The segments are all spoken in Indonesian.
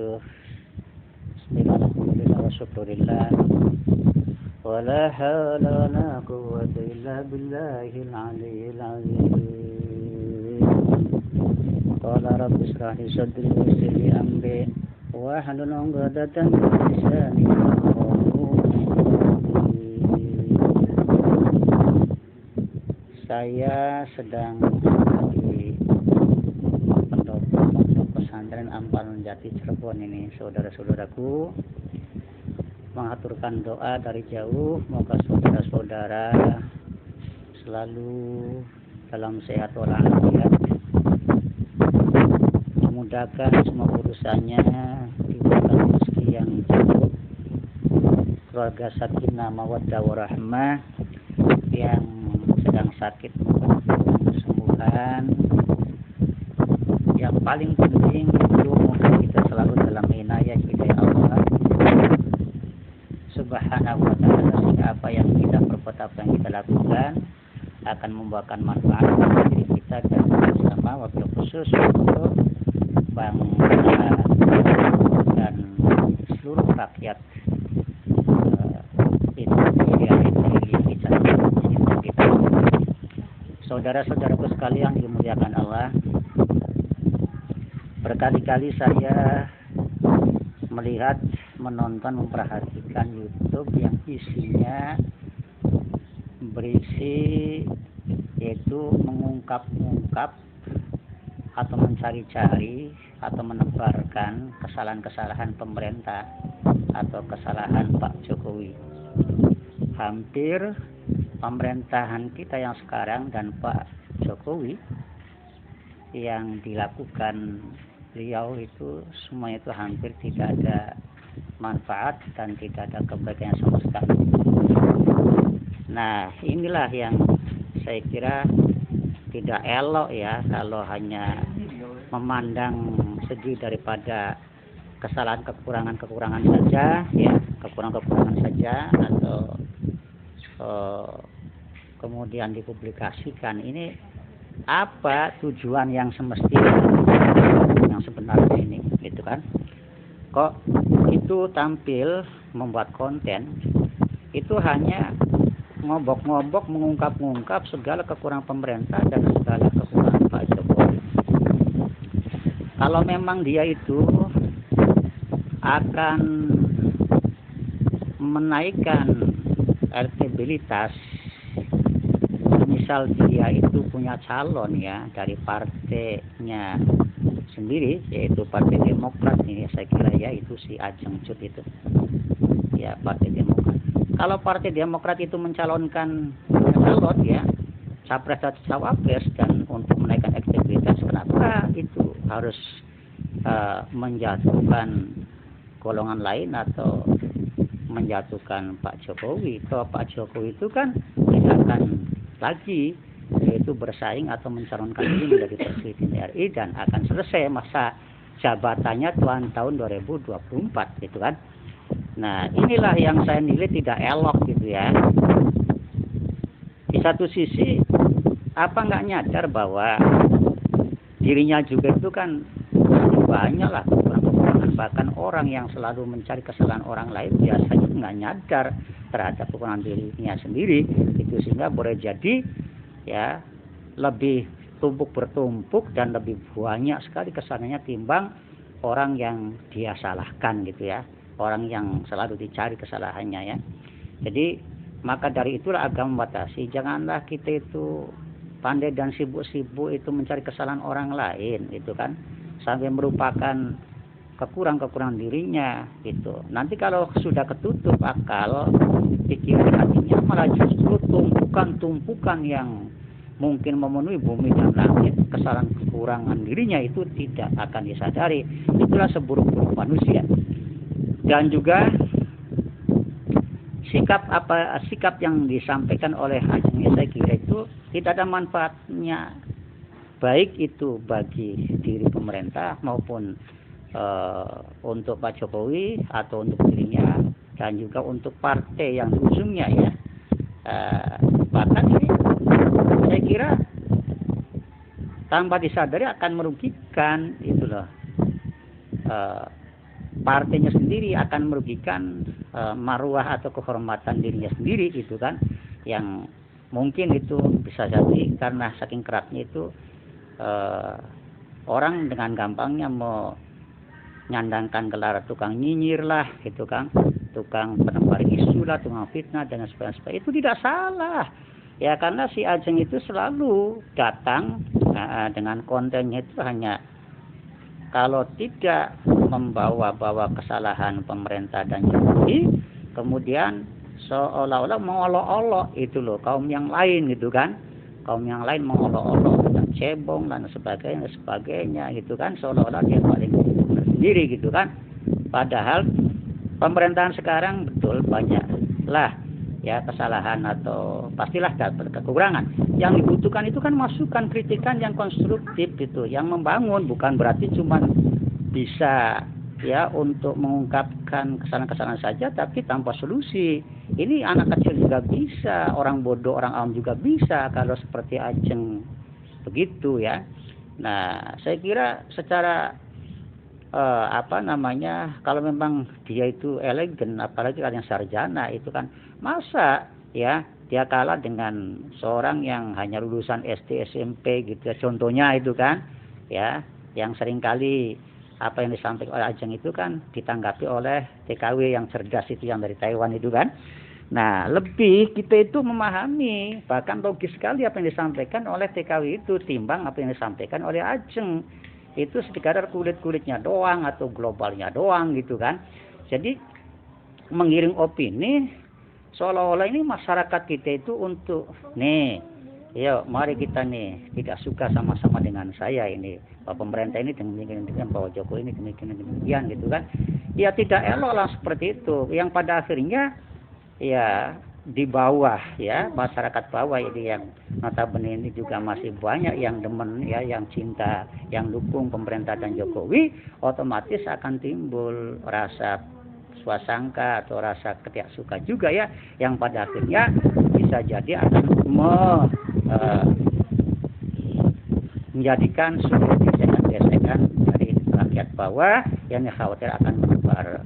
wabarakatuh. Bismillahirrahmanirrahim. Wa syukurillah. Wa la hawla wa la quwwata illa billahil aliyyil azim. Qala rabbi ishrah li sadri wa yassir li amri wa hlul 'uqdatam min lisani yafqahu qawli. Saya sedang di pondok pesantren Amparan Jati Cirebon ini, saudara-saudaraku, mengaturkan doa dari jauh, moga saudara-saudara selalu dalam sehat walafiat, memudahkan semua urusannya, diberikan rezeki yang cukup, keluarga sakinah mawaddah warahmah, yang sedang sakit mendapatkan kesembuhan. Yang paling penting itu moga kita selalu dalam inayah hidayah Allah Subhanahu wa ta'ala, sehingga apa yang kita perbuat, apa yang kita lakukan akan membawakan manfaat bagi diri kita dan bersama, wabil khusus untuk bangsa dan seluruh rakyat Indonesia kita. Saudara-saudaraku sekalian dimuliakan Allah, berkali-kali saya melihat, menonton, memperhatikan YouTube yang isinya berisi yaitu mengungkap-ungkap atau mencari-cari atau menebarkan kesalahan-kesalahan pemerintah atau kesalahan Pak Jokowi. Hampir pemerintahan kita yang sekarang dan Pak Jokowi yang dilakukan beliau itu semuanya itu hampir tidak ada manfaat dan tidak ada kebaikan sama sekali. Nah, inilah yang saya kira tidak elok ya, kalau hanya memandang segi daripada kesalahan kekurangan saja ya, kekurangan saja, atau kemudian dipublikasikan. Ini apa tujuan yang semestinya, yang sebenarnya ini, gitu kan? Kok itu tampil membuat konten itu hanya ngobok-ngobok, mengungkap-ungkap segala kekurangan pemerintah dan segala kekurangan Pak Jokowi. Kalau memang dia itu akan menaikkan elektabilitas, misal dia itu punya calon ya dari partainya sendiri, yaitu Partai Demokrat ini, saya kira ya, itu si Ajeng Cut itu ya, Partai Demokrat. Kalau Partai Demokrat itu mencalonkan calon ya, capres atau cawapres, dan untuk menaikkan elektabilitas, kenapa itu harus menjatuhkan golongan lain atau menjatuhkan Pak Jokowi? Kalau Pak Jokowi itu kan tidak akan lagi yaitu bersaing atau mencalonkan diri menjadi Presiden RI dan akan selesai masa jabatannya tahun 2024 gitu kan. Nah, inilah yang saya nilai tidak elok gitu ya. Di satu sisi apa nggak nyadar bahwa dirinya juga itu kan banyak lah kekurangan, bahkan orang yang selalu mencari kesalahan orang lain biasanya nggak nyadar terhadap kekurangan dirinya sendiri itu, sehingga boleh jadi ya lebih bertumpuk dan lebih banyak sekali kesalahannya timbang orang yang dia salahkan gitu ya, orang yang selalu dicari kesalahannya ya. Jadi maka dari itulah agama membatasi, janganlah kita itu pandai dan sibuk-sibuk itu mencari kesalahan orang lain itu kan, sampai merupakan kekurangan dirinya gitu. Nanti kalau sudah ketutup akal, pikiran, hatinya, malah justru tumpukan yang mungkin memenuhi bumi dan langit, kesalahan kekurangan dirinya itu tidak akan disadari. Itulah seburuk-buruk manusia. Dan juga sikap yang disampaikan oleh Ajeng, saya kira itu tidak ada manfaatnya, baik itu bagi diri pemerintah maupun untuk Pak Jokowi atau untuk dirinya, dan juga untuk partai yang ujungnya ya. Bahkan ini saya kira tanpa disadari akan merugikan itu loh partainya sendiri, akan merugikan marwah atau kehormatan dirinya sendiri itu kan, yang mungkin itu bisa jadi karena saking kerapnya itu orang dengan gampangnya mau nyandangkan gelar tukang nyinyir lah gitu kan, tukang penebar isu lah, tukang fitnah dan sebagainya. Itu tidak salah ya, karena si Ajeng itu selalu datang dengan kontennya itu hanya kalau tidak membawa-bawa kesalahan pemerintah dan Jokowi, kemudian seolah-olah mengolok-olok itu loh kaum yang lain gitu kan, kaum yang lain mengolok-olok dan cebong dan sebagainya gitu kan, seolah-olah dia paling sendiri gitu kan. Padahal pemerintahan sekarang betul banyak lah ya kesalahan atau pastilah dapat kekurangan. Yang dibutuhkan itu kan masukan, kritikan yang konstruktif gitu, yang membangun, bukan berarti cuma bisa ya untuk mengungkapkan kesalahan-kesalahan saja tapi tanpa solusi. Ini anak kecil juga bisa, orang bodoh, orang awam juga bisa kalau seperti Ajeng begitu ya. Nah, saya kira secara kalau memang dia itu elegan, apalagi kalau yang sarjana itu kan, masa ya dia kalah dengan seorang yang hanya lulusan SD SMP gitu ya, contohnya itu kan ya, yang seringkali apa yang disampaikan oleh Ajeng itu kan ditanggapi oleh TKW yang cerdas itu, yang dari Taiwan itu kan. Nah, lebih kita itu memahami, bahkan logis sekali apa yang disampaikan oleh TKW itu timbang apa yang disampaikan oleh Ajeng. Itu sekadar kulit-kulitnya doang atau globalnya doang gitu kan. Jadi mengiring opini seolah-olah ini masyarakat kita itu untuk nih, yuk mari kita nih tidak suka sama-sama dengan saya ini, Pak pemerintah ini demikian, Pak Jokowi ini demikian gitu kan. Ya tidak elok lah seperti itu, yang pada akhirnya ya di bawah ya, masyarakat bawah ini yang notabene ini juga masih banyak yang demen ya, yang cinta, yang dukung pemerintah dan Jokowi, otomatis akan timbul rasa swasangka atau rasa ketidak suka juga ya, yang pada akhirnya bisa jadi akan menjadikan suatu gesekan-gesekan dari rakyat bawah yang khawatir akan menyebar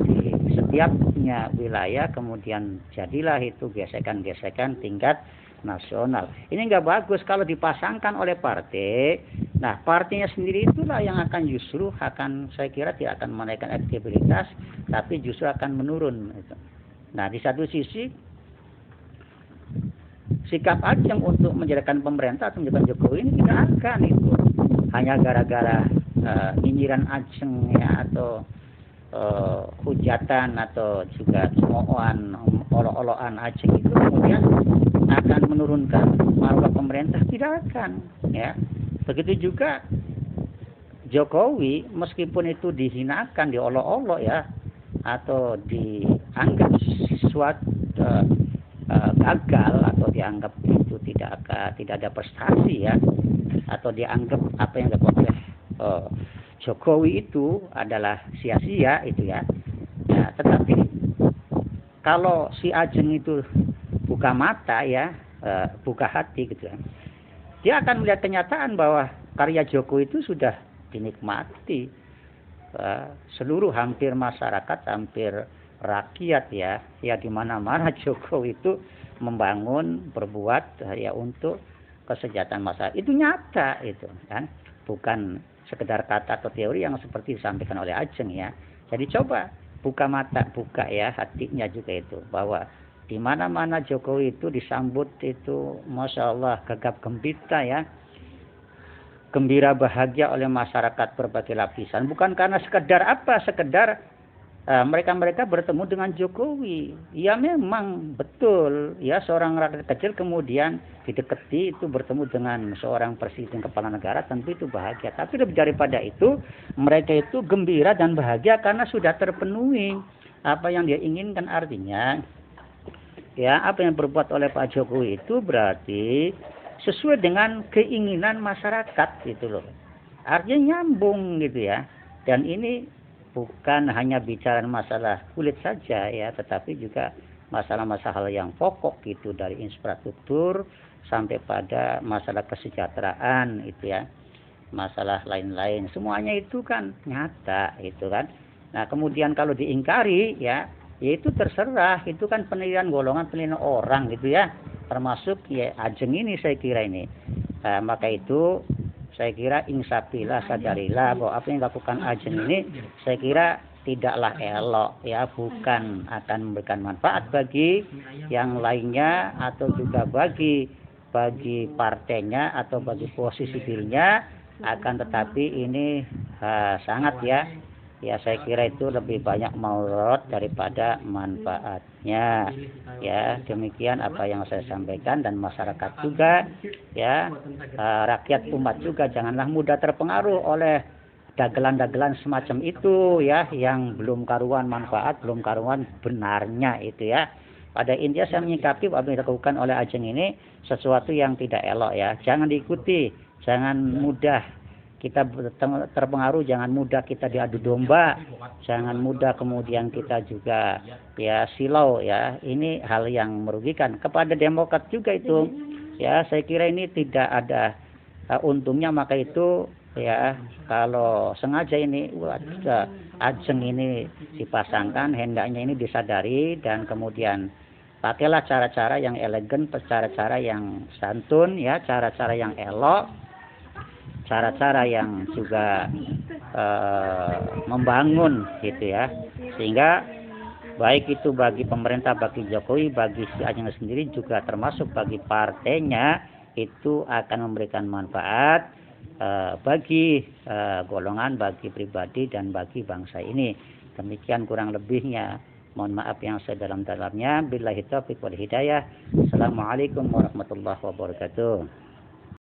di setiapnya wilayah, kemudian jadilah itu gesekan-gesekan tingkat nasional. Ini nggak bagus kalau dipasangkan oleh partai. Nah, partainya sendiri itulah yang akan justru akan, saya kira tidak akan menaikkan elektabilitas, tapi justru akan menurun. Nah, di satu sisi sikap Ajeng untuk menjadikan pemerintah atau menjadikan Jokowi ini tidak akan itu hanya gara-gara nyinyiran Ajeng ya, atau hujatan atau juga cemoohan, olok-olokan Ajeng itu kemudian akan menurunkan marwah pemerintah, tidak akan ya. Begitu juga Jokowi, meskipun itu dihinakan, diolok-olok ya, atau dianggap suatu gagal, atau dianggap itu tidak ada prestasi ya, atau dianggap apa yang dilakukan oleh Jokowi itu adalah sia-sia itu ya. Nah, tetapi kalau si Ajeng itu buka mata ya, buka hati gitu ya, dia akan melihat kenyataan bahwa karya Jokowi itu sudah dinikmati seluruh hampir masyarakat, hampir rakyat ya, ya di mana-mana Jokowi itu membangun, berbuat ya untuk kesejahteraan masyarakat. Itu nyata itu kan, bukan sekedar kata atau teori yang seperti disampaikan oleh Ajeng ya. Jadi coba buka mata, buka ya hatinya juga itu, bahwa di mana-mana Jokowi itu disambut itu Masya Allah gegap gempita ya, gembira bahagia oleh masyarakat berbagai lapisan, bukan karena sekedar mereka bertemu dengan Jokowi. Ya memang betul ya, seorang rakyat kecil kemudian didekati itu bertemu dengan seorang presiden kepala negara, tentu itu bahagia. Tapi lebih daripada itu, mereka itu gembira dan bahagia karena sudah terpenuhi apa yang dia inginkan. Artinya ya, apa yang berbuat oleh Pak Jokowi itu berarti sesuai dengan keinginan masyarakat gitu loh. Artinya nyambung gitu ya. Dan ini bukan hanya bicara masalah kulit saja ya, tetapi juga masalah-masalah yang pokok gitu, dari infrastruktur sampai pada masalah kesejahteraan itu ya. masalah lain-lain. Semuanya itu kan nyata, itu kan. Nah, kemudian kalau diingkari, ya itu terserah, itu kan penilaian golongan, penilaian orang gitu ya. Termasuk ya Ajeng ini saya kira ini. Nah, maka itu saya kira insapilah, sadarilah bahwa apa yang dilakukan Ajeng ini saya kira tidaklah elok ya, bukan akan memberikan manfaat bagi yang lainnya atau juga bagi partainya atau bagi posisi dirinya, akan tetapi ini sangat ya saya kira itu lebih banyak mudarat daripada manfaatnya. Ya, demikian apa yang saya sampaikan, dan masyarakat juga ya, rakyat umat juga janganlah mudah terpengaruh oleh dagelan-dagelan semacam itu ya, yang belum karuan manfaat, belum karuan benarnya itu ya. Pada intinya saya menyikapi apa yang dilakukan oleh Ajeng ini sesuatu yang tidak elok ya. Jangan diikuti, jangan mudah kita terpengaruh, jangan mudah kita diadu domba, jangan mudah kemudian kita juga ya silau ya. Ini hal yang merugikan kepada Demokrat juga itu. Ya, saya kira ini tidak ada untungnya, maka itu ya kalau sengaja ini Ajeng ini dipasangkan, hendaknya ini disadari dan kemudian pakailah cara-cara yang elegan, cara-cara yang santun ya, cara-cara yang elok, cara-cara yang juga membangun gitu ya, sehingga baik itu bagi pemerintah, bagi Jokowi, bagi si Ajeng sendiri juga termasuk bagi partainya, itu akan memberikan manfaat bagi golongan, bagi pribadi, dan bagi bangsa ini. Demikian kurang lebihnya. Mohon maaf yang sedalam-dalamnya. Billahi taufiq wal hidayah. Assalamualaikum warahmatullahi wabarakatuh.